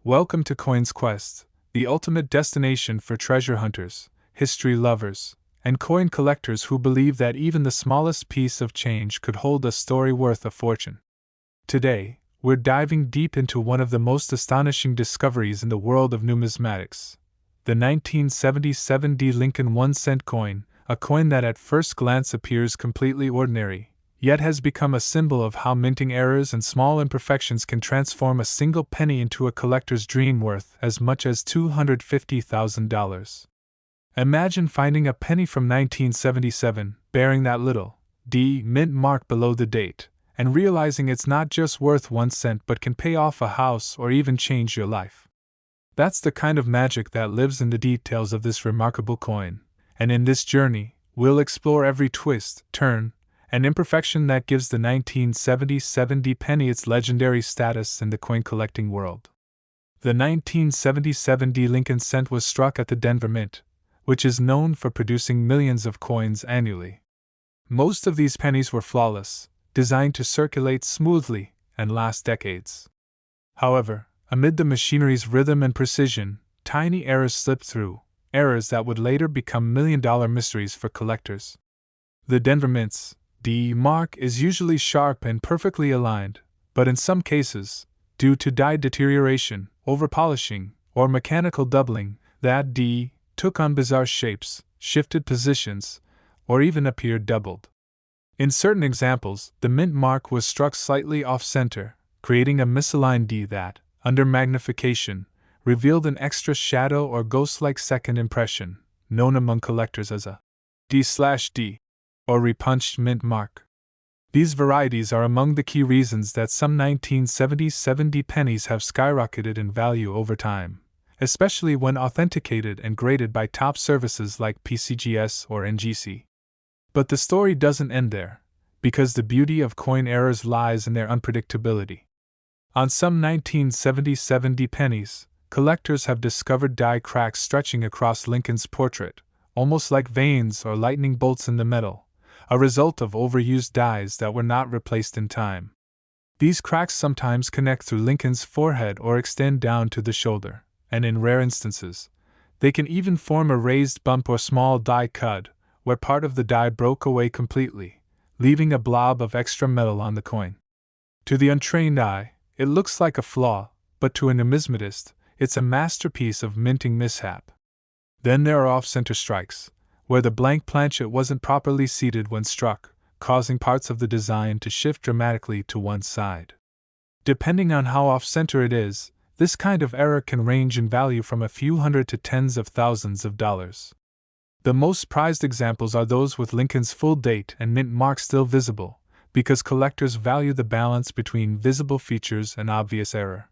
Welcome to Coins Quest, the ultimate destination for treasure hunters, history lovers, and coin collectors who believe that even the smallest piece of change could hold a story worth a fortune. Today, we're diving deep into one of the most astonishing discoveries in the world of numismatics: the 1977 D. Lincoln 1-cent coin, a coin that at first glance appears completely ordinary, yet has become a symbol of how minting errors and small imperfections can transform a single penny into a collector's dream worth as much as $250,000. Imagine finding a penny from 1977 bearing that little D mint mark below the date, and realizing it's not just worth 1 cent but can pay off a house or even change your life. That's the kind of magic that lives in the details of this remarkable coin, and in this journey, we'll explore every twist, turn, and imperfection that gives the 1977 D penny its legendary status in the coin collecting world. The 1977 D Lincoln cent was struck at the Denver Mint, which is known for producing millions of coins annually. Most of these pennies were flawless, designed to circulate smoothly and last decades. However, amid the machinery's rhythm and precision, tiny errors slipped through, errors that would later become million-dollar mysteries for collectors. The Denver Mint's D mark is usually sharp and perfectly aligned, but in some cases, due to die deterioration, overpolishing, or mechanical doubling, that D took on bizarre shapes, shifted positions, or even appeared doubled. In certain examples, the mint mark was struck slightly off-center, creating a misaligned D that, under magnification, revealed an extra shadow or ghost-like second impression, known among collectors as a D/D, or repunched mint mark. These varieties are among the key reasons that some 1977 D pennies have skyrocketed in value over time, especially when authenticated and graded by top services like PCGS or NGC. But the story doesn't end there, because the beauty of coin errors lies in their unpredictability. On some 1977 D pennies, collectors have discovered die cracks stretching across Lincoln's portrait, almost like veins or lightning bolts in the metal, a result of overused dies that were not replaced in time. These cracks sometimes connect through Lincoln's forehead or extend down to the shoulder, and in rare instances, they can even form a raised bump or small die cut, where part of the die broke away completely, leaving a blob of extra metal on the coin. To the untrained eye, it looks like a flaw, but to a numismatist, it's a masterpiece of minting mishap. Then there are off-center strikes, where the blank planchet wasn't properly seated when struck, causing parts of the design to shift dramatically to one side. Depending on how off-center it is, this kind of error can range in value from a few hundred to tens of thousands of dollars. The most prized examples are those with Lincoln's full date and mint mark still visible, because collectors value the balance between visible features and obvious error.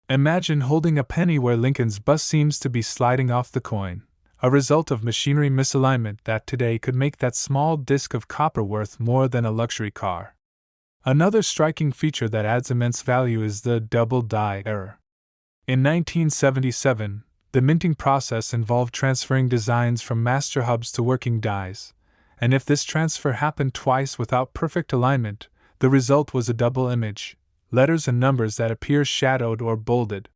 Imagine holding a penny where Lincoln's bust seems to be sliding off the coin, a result of machinery misalignment that today could make that small disc of copper worth more than a luxury car. Another striking feature that adds immense value is the double die error. In 1977, the minting process involved transferring designs from master hubs to working dies, and if this transfer happened twice without perfect alignment, the result was a double image, letters and numbers that appear shadowed or bolded.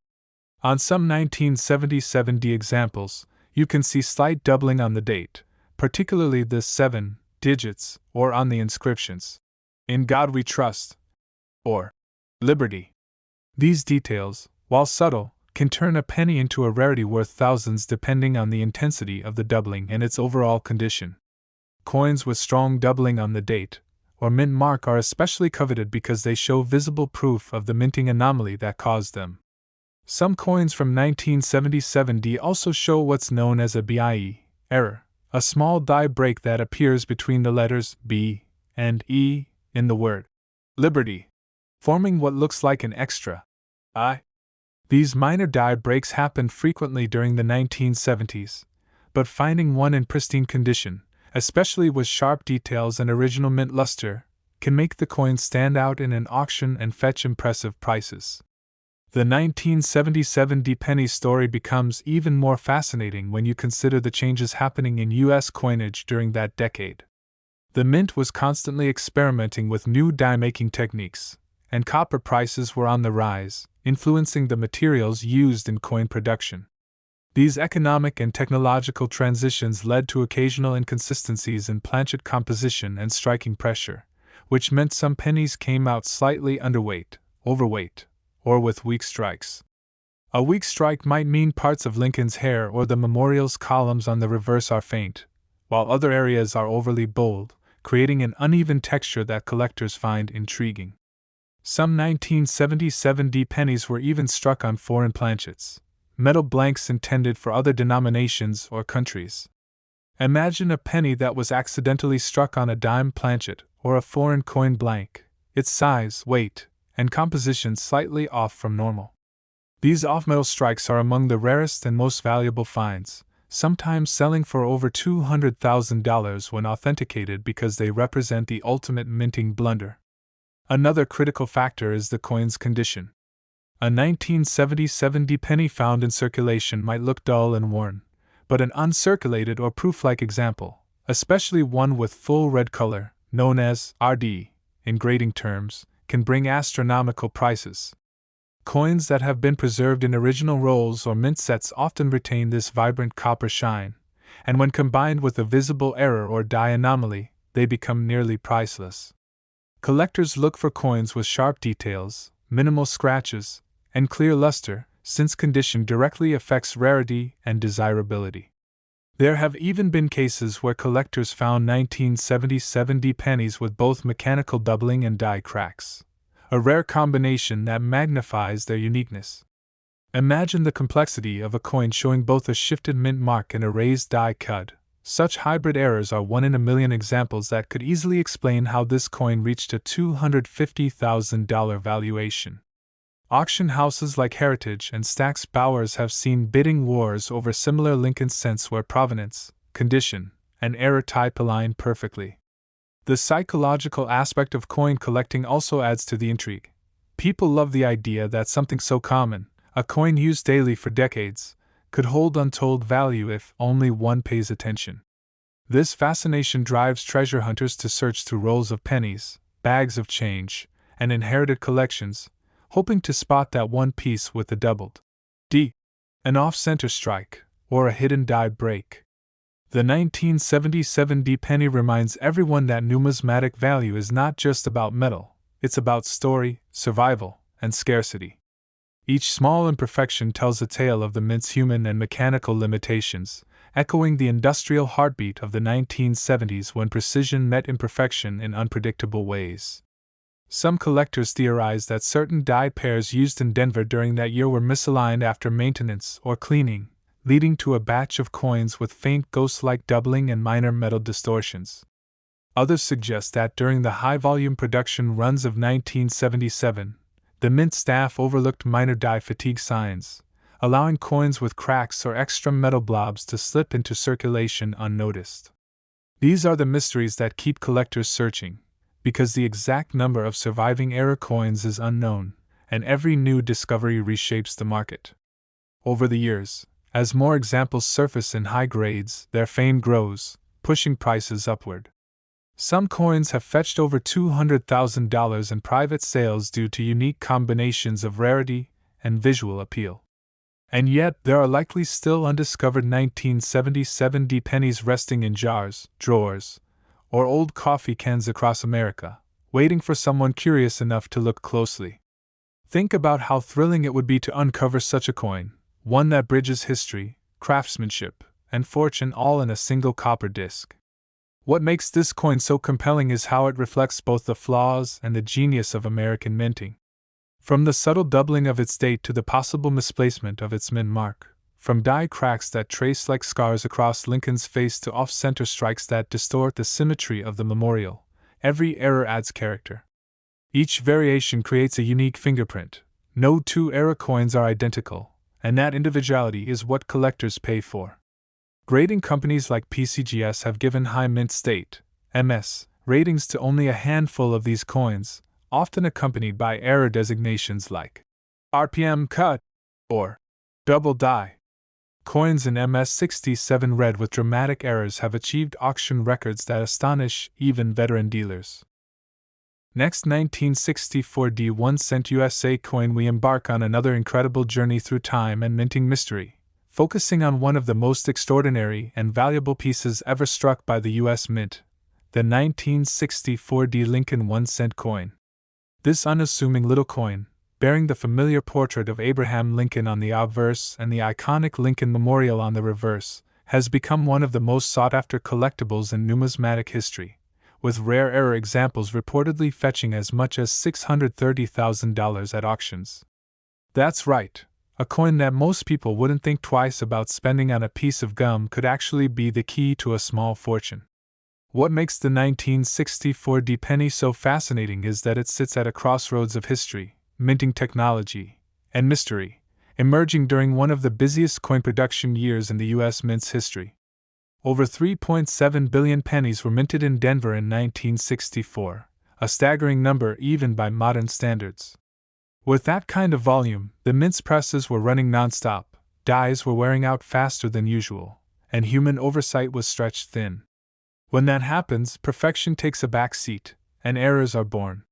On some 1977 D examples, you can see slight doubling on the date, particularly the 7 digits, or on the inscriptions, "In God We Trust," or "Liberty." These details, while subtle, can turn a penny into a rarity worth thousands depending on the intensity of the doubling and its overall condition. Coins with strong doubling on the date, or mint mark, are especially coveted because they show visible proof of the minting anomaly that caused them. Some coins from 1977 D also show what's known as a BIE error, a small die break that appears between the letters B and E in the word Liberty, forming what looks like an extra I. These minor die breaks happened frequently during the 1970s, but finding one in pristine condition, especially with sharp details and original mint luster, can make the coin stand out in an auction and fetch impressive prices. The 1977 D penny story becomes even more fascinating when you consider the changes happening in U.S. coinage during that decade. The mint was constantly experimenting with new die-making techniques, and copper prices were on the rise, influencing the materials used in coin production. These economic and technological transitions led to occasional inconsistencies in planchet composition and striking pressure, which meant some pennies came out slightly underweight, overweight, or with weak strikes. A weak strike might mean parts of Lincoln's hair or the memorial's columns on the reverse are faint, while other areas are overly bold, creating an uneven texture that collectors find intriguing. Some 1977 pennies were even struck on foreign planchets, metal blanks intended for other denominations or countries. Imagine a penny that was accidentally struck on a dime planchet or a foreign coin blank, its size, weight, and composition slightly off from normal. These off-metal strikes are among the rarest and most valuable finds, sometimes selling for over $200,000 when authenticated because they represent the ultimate minting blunder. Another critical factor is the coin's condition. A 1977 penny found in circulation might look dull and worn, but an uncirculated or proof-like example, especially one with full red color, known as RD in grading terms, can bring astronomical prices. Coins that have been preserved in original rolls or mint sets often retain this vibrant copper shine, and when combined with a visible error or die anomaly, they become nearly priceless. Collectors look for coins with sharp details, minimal scratches, and clear luster, since condition directly affects rarity and desirability. There have even been cases where collectors found 1977 pennies with both mechanical doubling and die cracks, a rare combination that magnifies their uniqueness. Imagine the complexity of a coin showing both a shifted mint mark and a raised die cut. Such hybrid errors are one in a million examples that could easily explain how this coin reached a $250,000 valuation. Auction houses like Heritage and Stack's Bowers have seen bidding wars over similar Lincoln cents where provenance, condition, and error type align perfectly. The psychological aspect of coin collecting also adds to the intrigue. People love the idea that something so common, a coin used daily for decades, could hold untold value if only one pays attention. This fascination drives treasure hunters to search through rolls of pennies, bags of change, and inherited collections, hoping to spot that one piece with a doubled D, an off-center strike, or a hidden die break. The 1977 penny reminds everyone that numismatic value is not just about metal, it's about story, survival, and scarcity. Each small imperfection tells a tale of the mint's human and mechanical limitations, echoing the industrial heartbeat of the 1970s when precision met imperfection in unpredictable ways. Some collectors theorize that certain die pairs used in Denver during that year were misaligned after maintenance or cleaning, leading to a batch of coins with faint ghost-like doubling and minor metal distortions. Others suggest that during the high-volume production runs of 1977, the mint staff overlooked minor die fatigue signs, allowing coins with cracks or extra metal blobs to slip into circulation unnoticed. These are the mysteries that keep collectors searching, because the exact number of surviving error coins is unknown, and every new discovery reshapes the market. Over the years, as more examples surface in high grades, their fame grows, pushing prices upward. Some coins have fetched over $200,000 in private sales due to unique combinations of rarity and visual appeal. And yet, there are likely still undiscovered 1977 pennies resting in jars, drawers, or old coffee cans across America, waiting for someone curious enough to look closely. Think about how thrilling it would be to uncover such a coin, one that bridges history, craftsmanship, and fortune all in a single copper disc. What makes this coin so compelling is how it reflects both the flaws and the genius of American minting. From the subtle doubling of its date to the possible misplacement of its mint mark, from die cracks that trace like scars across Lincoln's face to off-center strikes that distort the symmetry of the memorial, every error adds character. Each variation creates a unique fingerprint. No two error coins are identical, and that individuality is what collectors pay for. Grading companies like PCGS have given high mint state (MS) ratings to only a handful of these coins, often accompanied by error designations like RPM cut or double die. Coins in MS-67 red with dramatic errors have achieved auction records that astonish even veteran dealers. Next, 1964 1 cent USA coin. We embark on another incredible journey through time and minting mystery, focusing on one of the most extraordinary and valuable pieces ever struck by the U.S. Mint, the 1964 Lincoln 1 cent coin. This unassuming little coin, bearing the familiar portrait of Abraham Lincoln on the obverse and the iconic Lincoln Memorial on the reverse, has become one of the most sought-after collectibles in numismatic history, with rare examples reportedly fetching as much as $630,000 at auctions. That's right, a coin that most people wouldn't think twice about spending on a piece of gum could actually be the key to a small fortune. What makes the 1964 penny so fascinating is that it sits at a crossroads of history, minting technology, and mystery, emerging during one of the busiest coin production years in the U.S. Mint's history. Over 3.7 billion pennies were minted in Denver in 1964, a staggering number even by modern standards. With that kind of volume, the Mint's presses were running nonstop, dies were wearing out faster than usual, and human oversight was stretched thin. When that happens, perfection takes a back seat, and errors are born.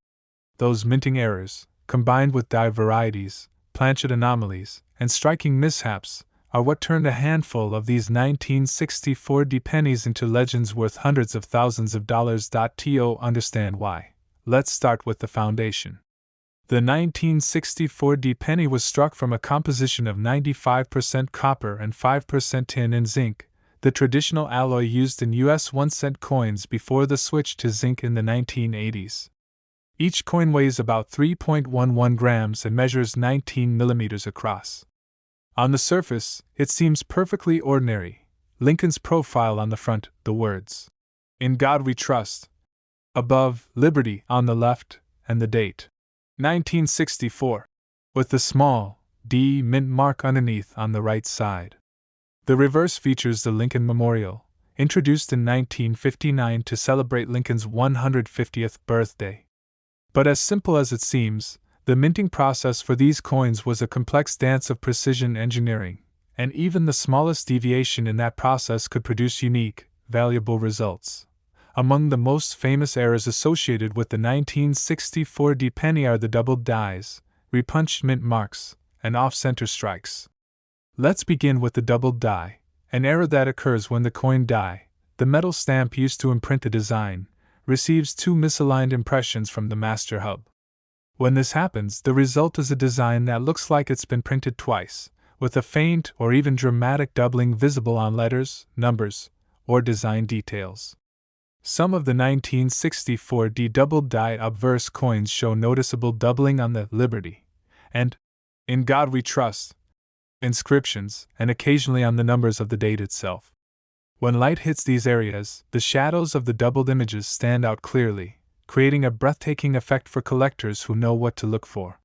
Those minting errors, combined with die varieties, planchet anomalies, and striking mishaps, are what turned a handful of these 1964 pennies into legends worth hundreds of thousands of dollars. To understand why, let's start with the foundation. The 1964 penny was struck from a composition of 95% copper and 5% tin and zinc, the traditional alloy used in U.S. 1 cent coins before the switch to zinc in the 1980s. Each coin weighs about 3.11 grams and measures 19 millimeters across. On the surface, it seems perfectly ordinary. Lincoln's profile on the front, the words, "In God We Trust," above, "Liberty" on the left, and the date, 1964, with the small D mint mark underneath on the right side. The reverse features the Lincoln Memorial, introduced in 1959 to celebrate Lincoln's 150th birthday. But as simple as it seems, the minting process for these coins was a complex dance of precision engineering, and even the smallest deviation in that process could produce unique, valuable results. Among the most famous errors associated with the 1964 penny are the doubled dies, repunched mint marks, and off-center strikes. Let's begin with the doubled die, an error that occurs when the coin die, the metal stamp used to imprint the design, receives two misaligned impressions from the master hub. When this happens, the result is a design that looks like it's been printed twice, with a faint or even dramatic doubling visible on letters, numbers, or design details. Some of the 1964 doubled die obverse coins show noticeable doubling on the "Liberty" and "In God We Trust" inscriptions, and occasionally on the numbers of the date itself. When light hits these areas, the shadows of the doubled images stand out clearly, creating a breathtaking effect for collectors who know what to look for.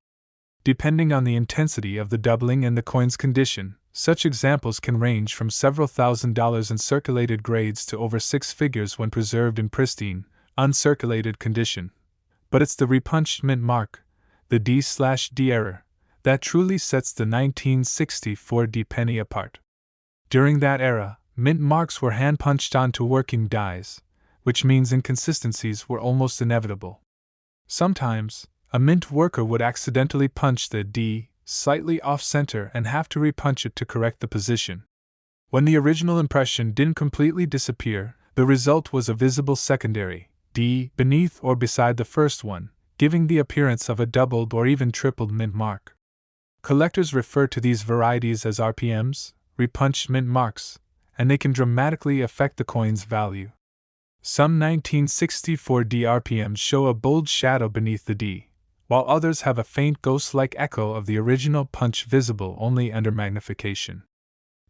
Depending on the intensity of the doubling and the coin's condition, such examples can range from several $1,000s in circulated grades to over six figures when preserved in pristine, uncirculated condition. But it's the repunched mint mark, the D/D error, that truly sets the 1964 penny apart. During that era, mint marks were hand-punched onto working dies, which means inconsistencies were almost inevitable. Sometimes, a mint worker would accidentally punch the D slightly off-center and have to repunch it to correct the position. When the original impression didn't completely disappear, the result was a visible secondary D beneath or beside the first one, giving the appearance of a doubled or even tripled mint mark. Collectors refer to these varieties as RPMs, repunched mint marks, and they can dramatically affect the coin's value. Some 1964 RPMs show a bold shadow beneath the D, while others have a faint ghost-like echo of the original punch visible only under magnification.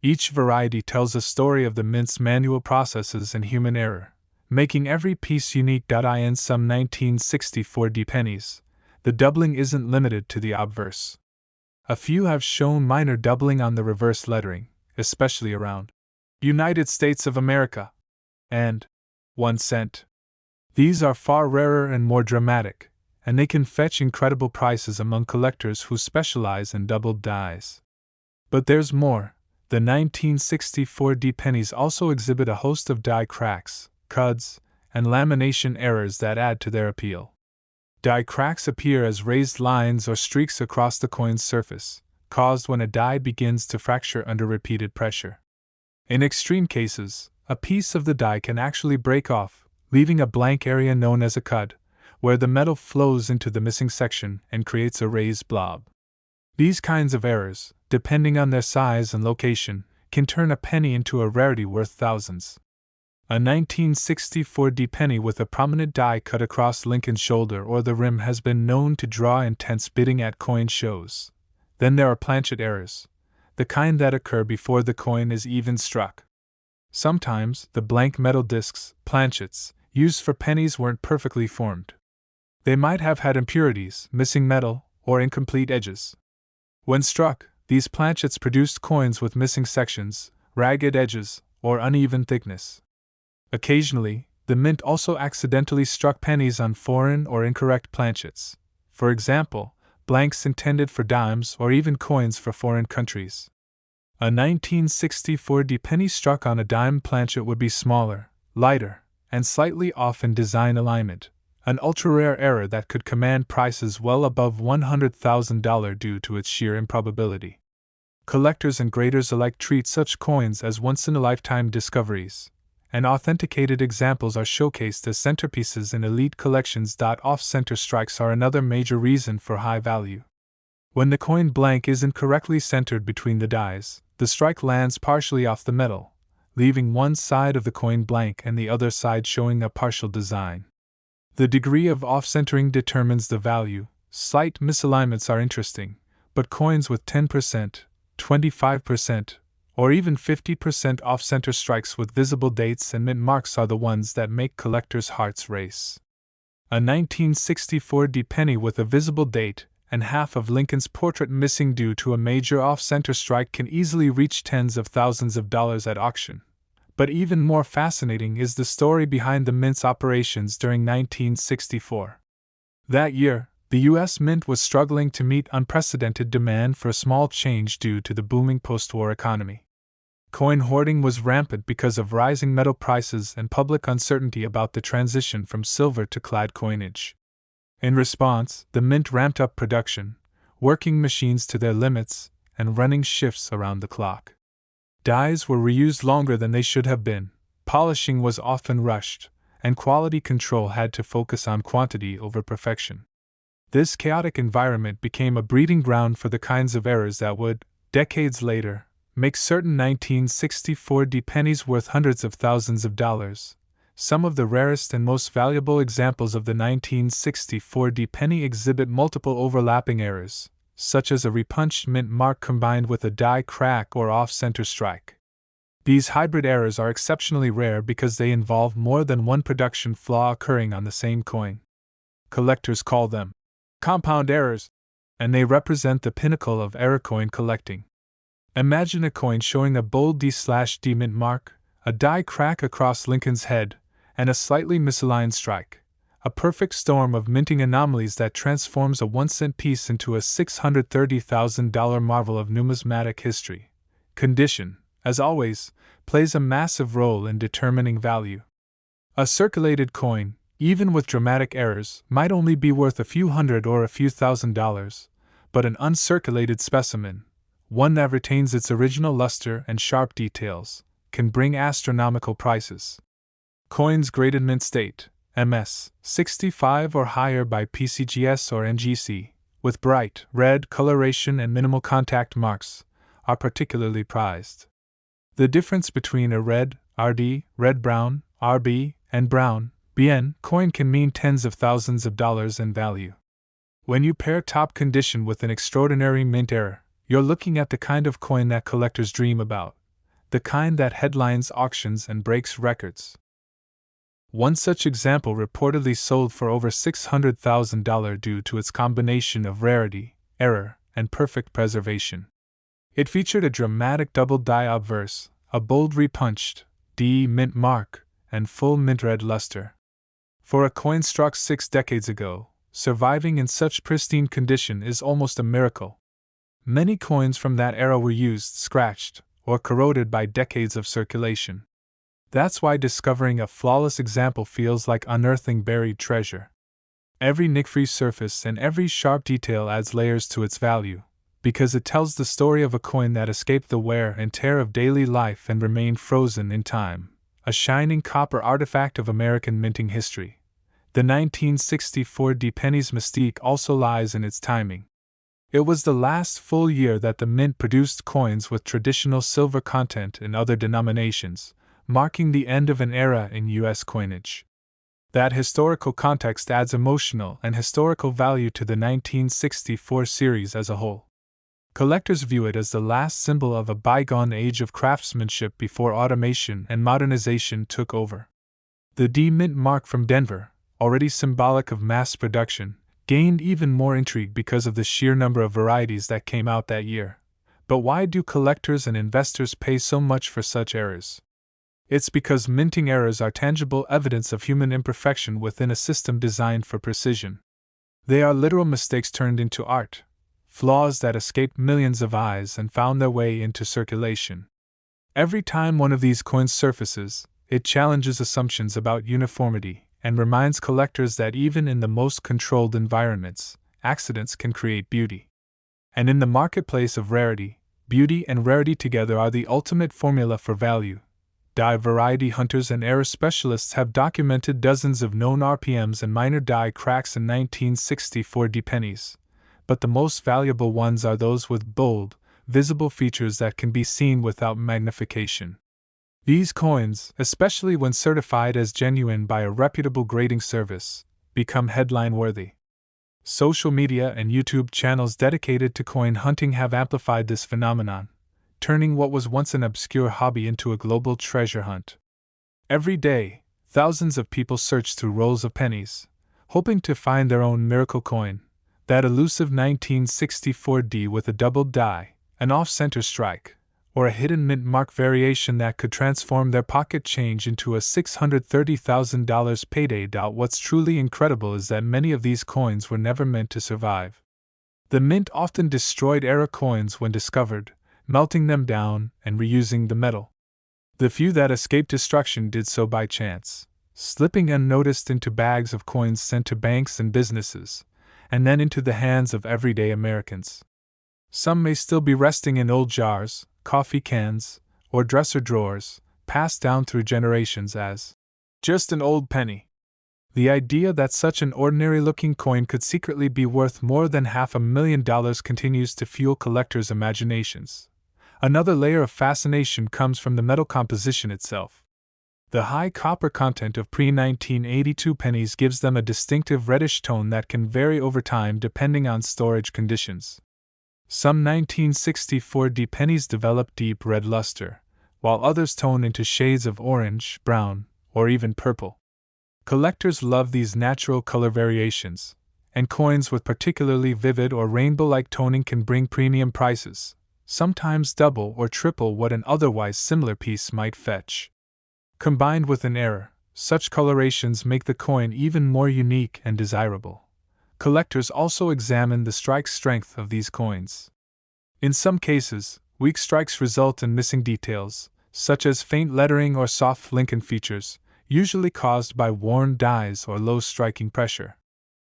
Each variety tells a story of the mint's manual processes and human error, making every piece unique. In some 1964 pennies, the doubling isn't limited to the obverse. A few have shown minor doubling on the reverse lettering, especially around United States of America and 1 cent. These are far rarer and more dramatic, and they can fetch incredible prices among collectors who specialize in doubled dies. But there's more. The 1964 pennies also exhibit a host of die cracks, cuds, and lamination errors that add to their appeal. Die cracks appear as raised lines or streaks across the coin's surface, caused when a die begins to fracture under repeated pressure. In extreme cases, a piece of the die can actually break off, leaving a blank area known as a cud, where the metal flows into the missing section and creates a raised blob. These kinds of errors, depending on their size and location, can turn a penny into a rarity worth thousands. A 1964 D penny with a prominent die cut across Lincoln's shoulder or the rim has been known to draw intense bidding at coin shows. Then there are planchet errors, the kind that occur before the coin is even struck. Sometimes, the blank metal discs, planchets, used for pennies weren't perfectly formed. They might have had impurities, missing metal, or incomplete edges. When struck, these planchets produced coins with missing sections, ragged edges, or uneven thickness. Occasionally, the mint also accidentally struck pennies on foreign or incorrect planchets. For example, blanks intended for dimes or even coins for foreign countries. A 1964 D penny struck on a dime planchet would be smaller, lighter, and slightly off in design alignment, an ultra-rare error that could command prices well above $100,000 due to its sheer improbability. Collectors and graders alike treat such coins as once-in-a-lifetime discoveries, and authenticated examples are showcased as centerpieces in elite collections. Off-center strikes are another major reason for high value. When the coin blank isn't correctly centered between the dies, the strike lands partially off the metal, leaving one side of the coin blank and the other side showing a partial design. The degree of off-centering determines the value. Slight misalignments are interesting, but coins with 10%, 25%, or even 50% off-center strikes with visible dates and mint marks are the ones that make collectors' hearts race. A 1964 D penny with a visible date and half of Lincoln's portrait missing due to a major off-center strike can easily reach tens of thousands of dollars at auction. But even more fascinating is the story behind the mint's operations during 1964. That year, the U.S. Mint was struggling to meet unprecedented demand for small change due to the booming post-war economy. Coin hoarding was rampant because of rising metal prices and public uncertainty about the transition from silver to clad coinage. In response, the mint ramped up production, working machines to their limits, and running shifts around the clock. Dies were reused longer than they should have been, polishing was often rushed, and quality control had to focus on quantity over perfection. This chaotic environment became a breeding ground for the kinds of errors that would, decades later, make certain 1964 D pennies worth hundreds of thousands of dollars. Some of the rarest and most valuable examples of the 1964 D penny exhibit multiple overlapping errors, such as a repunched mint mark combined with a die crack or off-center strike. These hybrid errors are exceptionally rare because they involve more than one production flaw occurring on the same coin. Collectors call them compound errors, and they represent the pinnacle of error coin collecting. Imagine a coin showing a bold D/D mint mark, a die crack across Lincoln's head, and a slightly misaligned strike. A perfect storm of minting anomalies that transforms a 1-cent piece into a $630,000 marvel of numismatic history. Condition, as always, plays a massive role in determining value. A circulated coin, even with dramatic errors, might only be worth a few hundred or a few $1,000s, but an uncirculated specimen, one that retains its original luster and sharp details, can bring astronomical prices. Coins graded mint state, MS, 65 or higher by PCGS or NGC, with bright, red coloration and minimal contact marks, are particularly prized. The difference between a red, RD, red-brown, RB, and brown, BN, coin can mean tens of thousands of dollars in value. When you pair top condition with an extraordinary mint error, you're looking at the kind of coin that collectors dream about, the kind that headlines auctions and breaks records. One such example reportedly sold for over $600,000 due to its combination of rarity, error, and perfect preservation. It featured a dramatic double die obverse, a bold repunched D mint mark, and full mint red luster. For a coin struck 6 decades ago, surviving in such pristine condition is almost a miracle. Many coins from that era were used, scratched, or corroded by decades of circulation. That's why discovering a flawless example feels like unearthing buried treasure. Every nick-free surface and every sharp detail adds layers to its value, because it tells the story of a coin that escaped the wear and tear of daily life and remained frozen in time, a shining copper artifact of American minting history. The 1964 Pennies mystique also lies in its timing. It was the last full year that the mint produced coins with traditional silver content in other denominations, marking the end of an era in U.S. coinage. That historical context adds emotional and historical value to the 1964 series as a whole. Collectors view it as the last symbol of a bygone age of craftsmanship before automation and modernization took over. The D Mint mark from Denver, already symbolic of mass production, gained even more intrigue because of the sheer number of varieties that came out that year. But why do collectors and investors pay so much for such errors? It's because minting errors are tangible evidence of human imperfection within a system designed for precision. They are literal mistakes turned into art, flaws that escaped millions of eyes and found their way into circulation. Every time one of these coins surfaces, it challenges assumptions about uniformity and reminds collectors that even in the most controlled environments, accidents can create beauty. And in the marketplace of rarity, beauty and rarity together are the ultimate formula for value. Die variety hunters and error specialists have documented dozens of known RPMs and minor die cracks in 1964 pennies, but the most valuable ones are those with bold, visible features that can be seen without magnification. These coins, especially when certified as genuine by a reputable grading service, become headline-worthy. Social media and YouTube channels dedicated to coin hunting have amplified this phenomenon, turning what was once an obscure hobby into a global treasure hunt. Every day, thousands of people search through rolls of pennies, hoping to find their own miracle coin, that elusive 1964 D with a doubled die, an off-center strike, or a hidden mint mark variation that could transform their pocket change into a $630,000 payday. What's truly incredible is that many of these coins were never meant to survive. The mint often destroyed error coins when discovered, melting them down and reusing the metal. The few that escaped destruction did so by chance, slipping unnoticed into bags of coins sent to banks and businesses, and then into the hands of everyday Americans. Some may still be resting in old jars, coffee cans, or dresser drawers, passed down through generations as just an old penny. The idea that such an ordinary-looking coin could secretly be worth more than $500,000 continues to fuel collectors' imaginations. Another layer of fascination comes from the metal composition itself. The high copper content of pre-1982 pennies gives them a distinctive reddish tone that can vary over time depending on storage conditions. Some 1964 pennies develop deep red luster, while others tone into shades of orange, brown, or even purple. Collectors love these natural color variations, and coins with particularly vivid or rainbow-like toning can bring premium prices, sometimes double or triple what an otherwise similar piece might fetch. Combined with an error, such colorations make the coin even more unique and desirable. Collectors also examine the strike strength of these coins. In some cases, weak strikes result in missing details, such as faint lettering or soft Lincoln features, usually caused by worn dies or low striking pressure.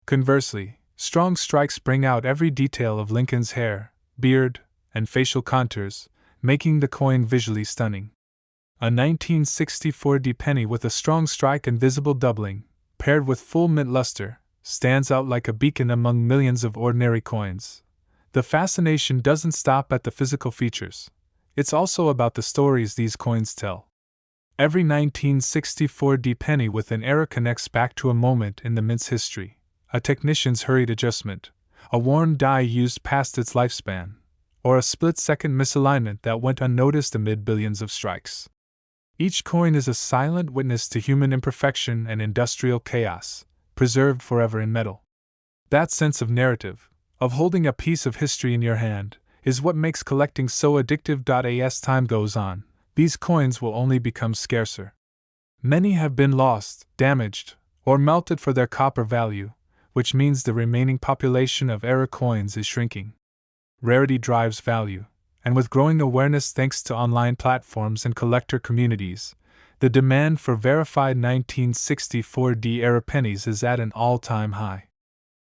Conversely, strong strikes bring out every detail of Lincoln's hair, beard, and facial contours, making the coin visually stunning. A 1964 penny with a strong strike and visible doubling, paired with full mint luster, stands out like a beacon among millions of ordinary coins. The fascination doesn't stop at the physical features. It's also about the stories these coins tell. Every 1964 penny with an error connects back to a moment in the mint's history, a technician's hurried adjustment, a worn die used past its lifespan, or a split-second misalignment that went unnoticed amid billions of strikes. Each coin is a silent witness to human imperfection and industrial chaos, preserved forever in metal. That sense of narrative, of holding a piece of history in your hand, is what makes collecting so addictive. As time goes on, these coins will only become scarcer. Many have been lost, damaged, or melted for their copper value, which means the remaining population of error coins is shrinking. Rarity drives value, and with growing awareness thanks to online platforms and collector communities, the demand for verified 1964 era pennies is at an all-time high.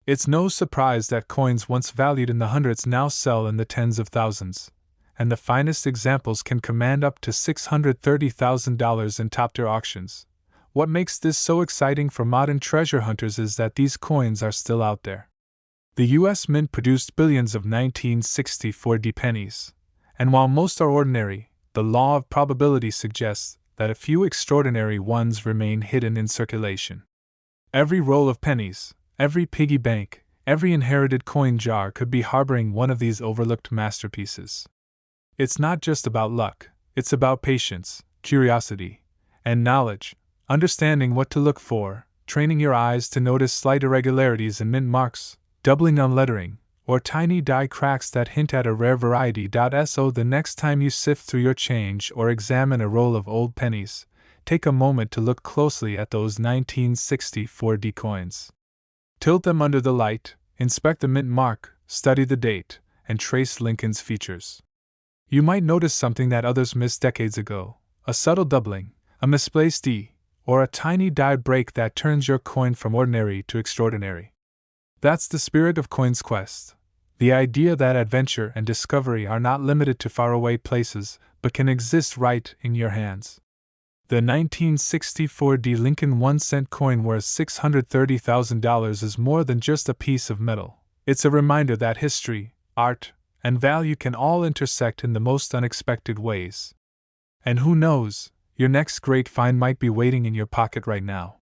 It's no surprise that coins once valued in the hundreds now sell in the tens of thousands, and the finest examples can command up to $630,000 in top-tier auctions. What makes this so exciting for modern treasure hunters is that these coins are still out there. The U.S. Mint produced billions of 1964 pennies, and while most are ordinary, the law of probability suggests that a few extraordinary ones remain hidden in circulation. Every roll of pennies, every piggy bank, every inherited coin jar could be harboring one of these overlooked masterpieces. It's not just about luck, it's about patience, curiosity, and knowledge, understanding what to look for, training your eyes to notice slight irregularities in mint marks, doubling on lettering, or tiny die cracks that hint at a rare variety. So the next time you sift through your change or examine a roll of old pennies, take a moment to look closely at those 1964 coins. Tilt them under the light, inspect the mint mark, study the date, and trace Lincoln's features. You might notice something that others missed decades ago, a subtle doubling, a misplaced E, or a tiny die break that turns your coin from ordinary to extraordinary. That's the spirit of Coin's Quest, the idea that adventure and discovery are not limited to faraway places but can exist right in your hands. The 1964 Lincoln 1-cent coin worth $630,000 is more than just a piece of metal. It's a reminder that history, art, and value can all intersect in the most unexpected ways. And who knows, your next great find might be waiting in your pocket right now.